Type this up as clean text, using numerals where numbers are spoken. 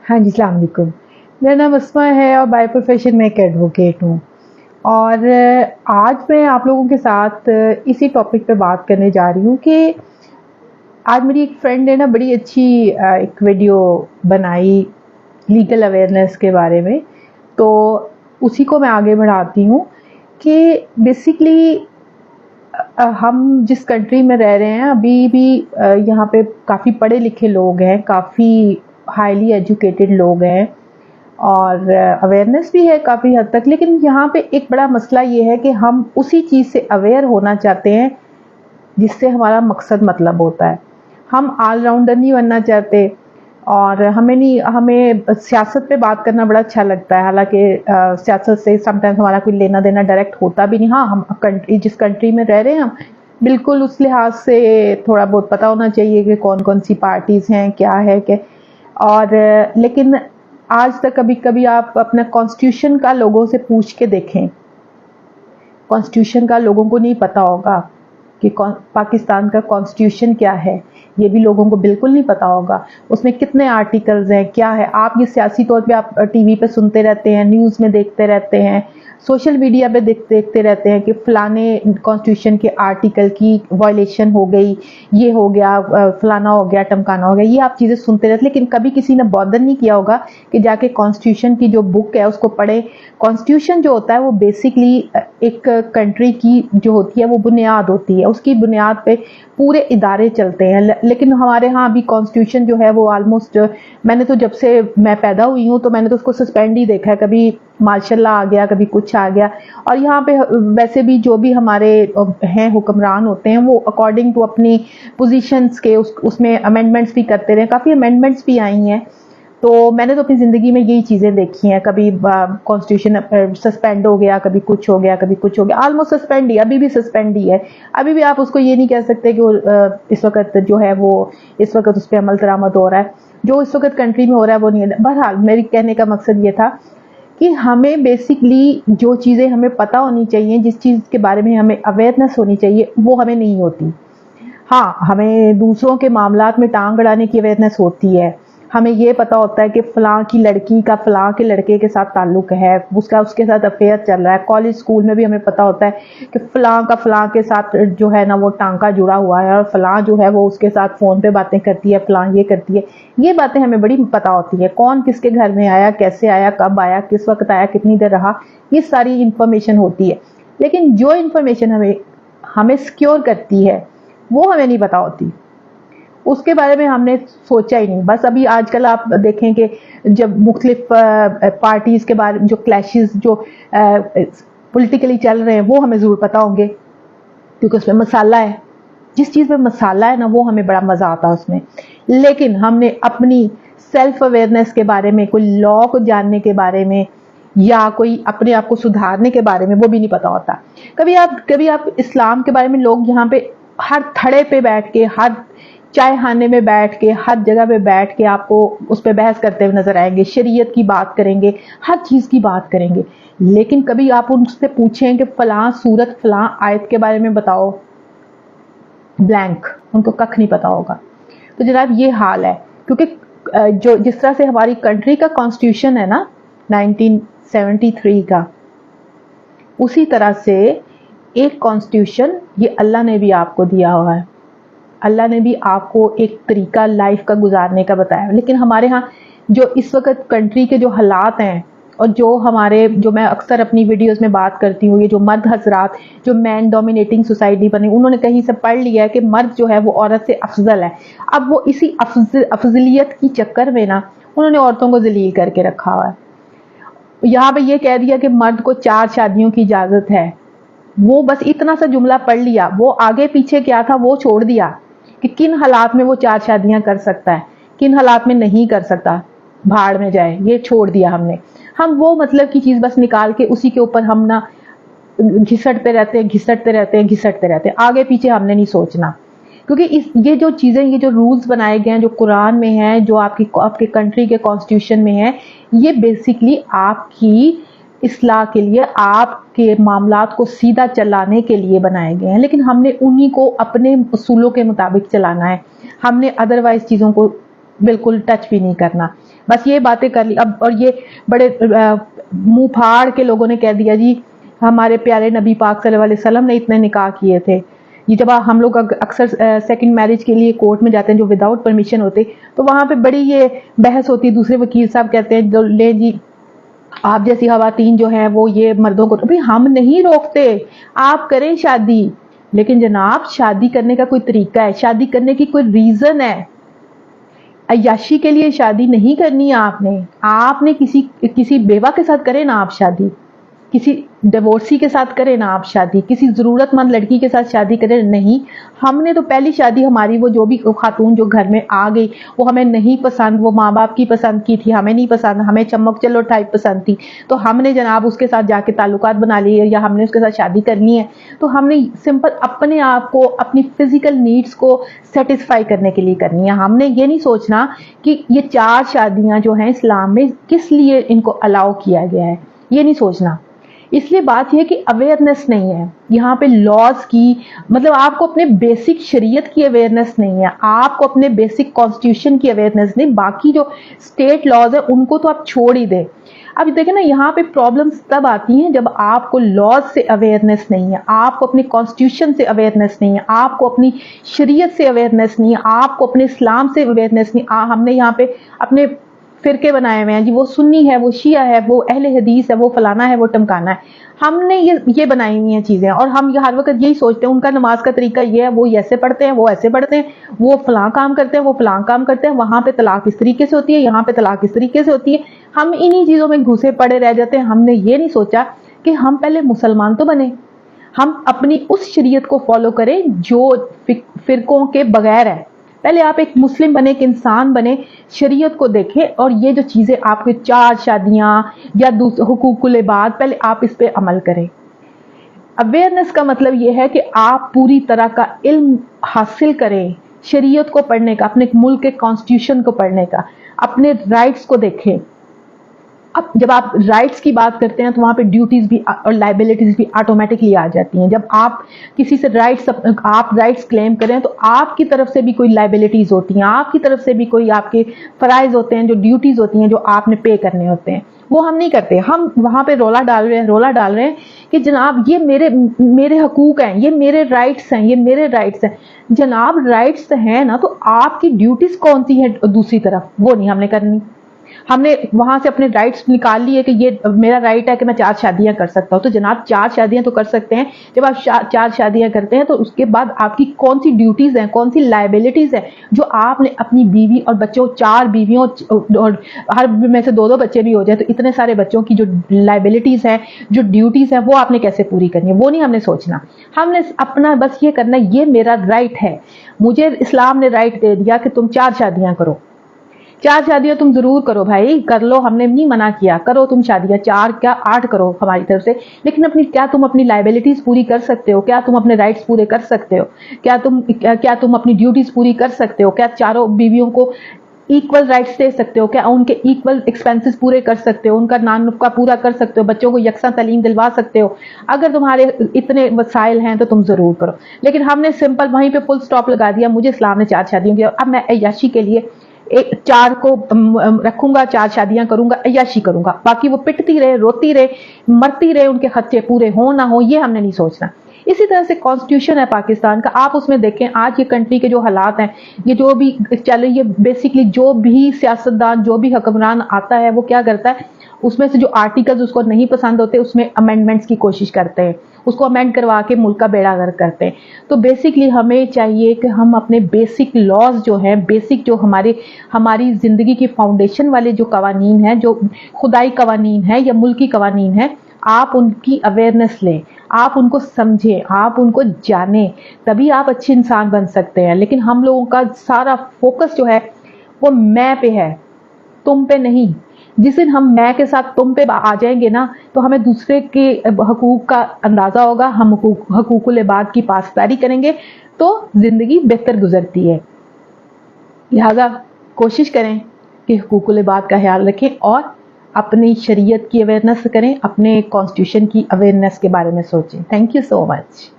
हाँ जी, अस्सलाम वालेकुम। मेरा नाम अस्मा है और बाय प्रोफेशन मैं एक एडवोकेट हूँ। और आज मैं आप लोगों के साथ इसी टॉपिक पे बात करने जा रही हूँ कि आज मेरी एक फ्रेंड ने ना बड़ी अच्छी एक वीडियो बनाई लीगल अवेयरनेस के बारे में। तो उसी को मैं आगे बढ़ाती हूँ कि बेसिकली हम जिस कंट्री में रह रहे हैं अभी भी यहाँ पे काफ़ी पढ़े लिखे लोग हैं, काफ़ी हाईली एजुकेटेड लोग हैं और अवेयरनेस भी है काफ़ी हद तक। लेकिन यहाँ पे एक बड़ा मसला ये है कि हम उसी चीज़ से अवेयर होना चाहते हैं जिससे हमारा मकसद मतलब होता है। हम ऑलराउंडर नहीं बनना चाहते और हमें सियासत पे बात करना बड़ा अच्छा लगता है। हालांकि सियासत से समटाइम्स हमारा कोई लेना देना डायरेक्ट होता भी नहीं। हाँ, हम जिस कंट्री में रह रहे हैं हम बिल्कुल उस लिहाज से थोड़ा बहुत पता होना चाहिए कि कौन कौन सी पार्टीज़ हैं, क्या है क्या। और लेकिन आज तक कभी कभी आप अपना कॉन्स्टिट्यूशन का लोगों से पूछ के देखें, कॉन्स्टिट्यूशन का लोगों को नहीं पता होगा कि पाकिस्तान का कॉन्स्टिट्यूशन क्या है। ये भी लोगों को बिल्कुल नहीं पता होगा। उसमें कितने आर्टिकल्स हैं, क्या है। आप ये सियासी तौर पे आप टीवी पे सुनते रहते हैं, न्यूज़ में देखते रहते हैं, सोशल मीडिया पे देखते रहते हैं कि फलाने कॉन्स्टिट्यूशन के आर्टिकल की वायलेशन हो गई, ये हो गया, फलाना हो गया, टमकाना हो गया। ये आप चीज़ें सुनते रहते, लेकिन कभी किसी ने बॉदर नहीं किया होगा कि जाके कॉन्स्टिट्यूशन की जो बुक है उसको पढ़े। कॉन्स्टिट्यूशन जो होता है वो बेसिकली एक कंट्री की जो होती है वो बुनियाद होती है, उसकी बुनियाद पे पूरे इदारे चलते हैं। लेकिन हमारे यहाँ अभी कॉन्स्टिट्यूशन जो है वो ऑलमोस्ट, मैंने तो जब से मैं पैदा हुई हूँ तो मैंने तो उसको सस्पेंड ही देखा है। कभी मार्शल आ गया, कभी कुछ आ गया। और यहाँ पे वैसे भी जो भी हमारे हैं हुक्मरान होते हैं वो अकॉर्डिंग टू अपनी पोजीशंस के उसमें अमेंडमेंट्स भी करते रहे। काफ़ी अमेंडमेंट्स भी आई हैं। तो मैंने तो अपनी ज़िंदगी में यही चीज़ें देखी हैं। कभी कॉन्स्टिट्यूशन सस्पेंड हो गया, कभी कुछ हो गया, कभी कुछ हो गया। ऑलमोस्ट सस्पेंड ही, अभी भी सस्पेंड ही है। अभी भी आप उसको ये नहीं कह सकते कि वो इस वक्त जो है वो इस वक्त उस पर अमल दरामद हो रहा है। जो इस वक्त कंट्री में हो रहा है वो नहीं है। बहरहाल मेरी कहने का मकसद ये था कि हमें बेसिकली जो चीज़ें हमें पता होनी चाहिए, जिस चीज़ के बारे में हमें अवेयरनेस होनी चाहिए, वो हमें नहीं होती। हाँ, हमें दूसरों के मामलात में टांग अड़ाने की अवेयरनेस होती है। हमें ये पता होता है कि फ़लाँ की लड़की का फ़लाँ के लड़के के साथ ताल्लुक़ है, उसके साथ अफेयर चल रहा है। कॉलेज स्कूल में भी हमें पता होता है कि फ़लाँ का फ़लाँ के साथ जो है ना वो टांका जुड़ा हुआ है और फ़लाँ जो है वो उसके साथ फ़ोन पे बातें करती है, फ़लाँ ये करती है। ये बातें हमें बड़ी पता होती है। कौन किसके घर में आया, कैसे आया, कब आया, किस वक्त आया, कितनी देर रहा, ये सारी इन्फॉर्मेशन होती है। लेकिन जो इन्फॉर्मेशन हमें सिक्योर करती है वो हमें नहीं पता होती। उसके बारे में हमने सोचा ही नहीं। बस अभी आजकल आप देखें कि जब मुख्तलिफ पार्टीज़ के बारे में जो क्लैशेस जो पॉलिटिकली चल रहे हैं वो हमें ज़रूर पता होंगे, क्योंकि उसमें मसाला है। जिस चीज़ में मसाला है ना वो हमें बड़ा मज़ा आता है उसमें। लेकिन हमने अपनी सेल्फ अवेयरनेस के बारे में, कोई लॉ को जानने के बारे में या कोई अपने आप को सुधारने के बारे में वो भी नहीं पता होता। कभी आप इस्लाम के बारे में, लोग यहाँ पे हर थड़े पे बैठ के, हर चाय खाने में बैठ के, हर जगह पे बैठ के आपको उस पर बहस करते हुए नजर आएंगे, शरीयत की बात करेंगे, हर चीज़ की बात करेंगे। लेकिन कभी आप उनसे पूछें कि फलां सूरत फलां आयत के बारे में बताओ, ब्लैंक, उनको कख नहीं पता होगा। तो जनाब ये हाल है, क्योंकि जो जिस तरह से हमारी कंट्री का कॉन्स्टिट्यूशन है ना 1973 का, उसी तरह से एक कॉन्स्टिट्यूशन ये अल्लाह ने भी आपको दिया हुआ है। अल्लाह ने भी आपको एक तरीका लाइफ का गुजारने का बताया। लेकिन हमारे यहाँ जो इस वक्त कंट्री के जो हालात हैं और जो मैं अक्सर अपनी वीडियोस में बात करती हूँ, ये जो मर्द हजरात जो मैन डोमिनेटिंग सोसाइटी बनी, उन्होंने कहीं से पढ़ लिया है कि मर्द जो है वो औरत से अफजल है। अब वो इसी अफजलियत की चक्कर में ना उन्होंने औरतों को जलील करके रखा हुआ है। यहाँ पे ये कह दिया कि मर्द को 4 शादियों की इजाज़त है। वो बस इतना सा जुमला पढ़ लिया, वो आगे पीछे क्या था वो छोड़ दिया कि किन हालात में वो 4 शादियां कर सकता है, किन हालात में नहीं कर सकता, भाड़ में जाए, ये छोड़ दिया हमने। हम वो मतलब की चीज़ बस निकाल के उसी के ऊपर हम ना घिसटते रहते हैं, आगे पीछे हमने नहीं सोचना। क्योंकि ये जो चीज़ें, ये जो रूल्स बनाए गए हैं, जो कुरान में हैं, जो आपके कंट्री के कॉन्स्टिट्यूशन में है, ये बेसिकली आपकी इस्लाह के लिए, आपके मामलात को सीधा चलाने के लिए बनाए गए हैं। लेकिन हमने उन्हीं को अपने उसूलों के मुताबिक चलाना है। हमने अदरवाइज चीज़ों को बिल्कुल टच भी नहीं करना, बस ये बातें कर ली अब। और ये बड़े मुंह फाड़ के लोगों ने कह दिया जी हमारे प्यारे नबी पाक सल्लल्लाहु अलैहि वसल्लम ने इतने निकाह किए थे। ये जब हम लोग अक्सर सेकंड मैरिज के लिए कोर्ट में जाते हैं जो विदाउट परमिशन होते, तो वहां पे बड़ी ये बहस होती है। दूसरे वकील साहब कहते हैं जो ले जी आप जैसी खवातीन जो हैं वो ये मर्दों को, भाई हम नहीं रोकते, आप करें शादी, लेकिन जनाब शादी करने का कोई तरीका है, शादी करने की कोई रीजन है। अय्याशी के लिए शादी नहीं करनी है आपने किसी बेवा के साथ करें ना आप शादी, किसी डिवोर्सी के साथ करें ना आप शादी, किसी जरूरतमंद लड़की के साथ शादी करें नहीं। हमने तो पहली शादी हमारी वो जो भी खातून जो घर में आ गई वो हमें नहीं पसंद, वो माँ बाप की पसंद की थी, हमें नहीं पसंद, हमें चमक चलो टाइप पसंद थी, तो हमने जनाब उसके साथ जाके ताल्लुकात बना लिए या हमने उसके साथ शादी करनी है, तो हमने सिंपल अपने आप को अपनी फिजिकल नीड्स को सेटिस्फाई करने के लिए करनी है। हमने ये नहीं सोचना कि ये 4 शादियां जो हैं इस्लाम में किस लिए इनको अलाउ किया गया है, ये नहीं सोचना। इसलिए बात यह है कि अवेयरनेस नहीं है यहाँ पे लॉज की, मतलब आपको अपने बेसिक शरीयत की अवेयरनेस नहीं है, आपको अपने बेसिक कॉन्स्टिट्यूशन की अवेयरनेस नहीं, बाकी जो स्टेट लॉज है उनको तो आप छोड़ ही दे। अब देखें ना यहाँ पे प्रॉब्लम्स तब आती हैं जब आपको लॉज से अवेयरनेस नहीं है, आपको अपने कॉन्स्टिट्यूशन से अवेयरनेस नहीं है, आपको अपनी शरीयत से अवेयरनेस नहीं है, आपको अपने इस्लाम से अवेयरनेस नहीं। हमने यहाँ पे अपने फिरके बनाए हुए हैं जी, वो सुन्नी है, वो शिया है, वो अहले हदीस है, वो फलाना है, वो टमकाना है, हमने ये बनाई हुई हैं चीजें। और हम हर वक्त यही सोचते हैं उनका नमाज का तरीका ये है, वो ऐसे पढ़ते हैं, वो ऐसे पढ़ते हैं, वो फलां काम करते हैं, वो फलां काम करते हैं, वहां पे तलाक इस तरीके से होती है, यहाँ पे तलाक इस तरीके से होती है। हम इन्हीं चीजों में घुसे पड़े रह जाते हैं। हमने ये नहीं सोचा कि हम पहले मुसलमान तो बने, हम अपनी उस शरीयत को फॉलो करें जो फिरकों के बगैर है। पहले आप एक मुस्लिम बने, एक इंसान बने, शरीयत को देखें, और ये जो चीजें आपके 4 शादियां या हुकूकुल इबाद, पहले आप इस पे अमल करें। अवेयरनेस का मतलब ये है कि आप पूरी तरह का इल्म हासिल करें, शरीयत को पढ़ने का, अपने मुल्क के कॉन्स्टिट्यूशन को पढ़ने का, अपने राइट्स को देखें। अब जब आप राइट्स की बात करते हैं तो वहां पे ड्यूटीज भी और लाइबिलिटीज भी ऑटोमेटिकली आ जाती हैं। जब आप किसी से आप राइट्स क्लेम करें तो आपकी तरफ से भी कोई लाइबिलिटीज होती हैं, आपकी तरफ से भी कोई आपके फराइज होते हैं, जो ड्यूटीज होती हैं जो आपने पे करने होते हैं, वो हम नहीं करते। हम वहां पे रोला डाल रहे हैं कि जनाब ये मेरे हकूक हैं, ये मेरे राइट्स हैं, ये मेरे राइट्स हैं। जनाब राइट्स हैं ना, तो आपकी ड्यूटीज कौन सी है दूसरी तरफ, वो नहीं हमने करनी। हमने वहां से अपने राइट्स निकाल लिए कि ये मेरा राइट है कि मैं 4 शादियां कर सकता हूं, तो जनाब 4 शादियां तो कर सकते हैं। जब आप 4 शादियां करते हैं तो उसके बाद आपकी कौन सी ड्यूटीज हैं, कौन सी लाइबिलिटीज हैं जो आपने अपनी बीवी और बच्चों, 4 बीवियों और हर में से 2-2 बच्चे भी हो जाए तो इतने सारे बच्चों की जो लाइबिलिटीज हैं, जो ड्यूटीज हैं, वो आपने कैसे पूरी करनी है, वो नहीं हमने सोचना। हमने अपना बस ये करना, ये मेरा राइट है, मुझे इस्लाम ने राइट दे दिया कि तुम 4 शादियां करो। 4 शादियां तुम जरूर करो भाई, कर लो, हमने नहीं मना किया, करो तुम शादियां, 4 क्या 8 करो हमारी तरफ से। लेकिन क्या तुम अपनी लाइबिलिटीज पूरी कर सकते हो? क्या तुम अपने राइट्स पूरे कर सकते हो? क्या तुम अपनी ड्यूटीज पूरी कर सकते हो? क्या चारों बीवियों को इक्वल राइट्स दे सकते हो? क्या उनके इक्वल एक्सपेंसेस पूरे कर सकते हो? उनका नानुफका पूरा कर सकते हो? बच्चों को यकसा तालीम दिलवा सकते हो? अगर तुम्हारे इतने वसाइल हैं तो तुम जरूर करो। लेकिन हमने सिंपल वहीं पे फुल स्टॉप लगा दिया, मुझे इस्लाम ने 4 शादियों की, अब मैं अय्याशी के लिए 4 को रखूंगा, 4 शादियां करूंगा, अय्याशी करूंगा, बाकी वो पिटती रहे, रोती रहे, मरती रहे, उनके खर्चे पूरे हो ना हो, ये हमने नहीं सोचना। इसी तरह से कॉन्स्टिट्यूशन है पाकिस्तान का, आप उसमें देखें आज ये कंट्री के जो हालात हैं, ये जो भी चले, ये बेसिकली जो भी सियासतदान, जो भी हुक्मरान आता है वो क्या करता है, उसमें से जो आर्टिकल्स उसको नहीं पसंद होते उसमें अमेंडमेंट्स की कोशिश करते हैं, उसको अमेंड करवा के मुल्क का बेड़ा गर्क करते हैं। तो बेसिकली हमें चाहिए कि हम अपने बेसिक लॉज जो हैं, बेसिक जो हमारी ज़िंदगी की फाउंडेशन वाले जो कवानीन हैं, जो खुदाई कवानीन है या मुल्की कवानीन है, आप उनकी अवेयरनेस लें, आप उनको समझें, आप उनको जानें, तभी आप अच्छे इंसान बन सकते हैं। लेकिन हम लोगों का सारा फोकस जो है वो मैं पे है, तुम पे नहीं। जिस दिन हम मैं के साथ तुम पे आ जाएंगे ना, तो हमें दूसरे के हकूक का अंदाजा होगा, हम हकूकुल इबाद की पासदारी करेंगे तो जिंदगी बेहतर गुजरती है। लिहाजा कोशिश करें कि हकूकुल इबाद का ख्याल रखें और अपनी शरीयत की अवेयरनेस करें, अपने कॉन्स्टिट्यूशन की अवेयरनेस के बारे में सोचें। Thank you so much.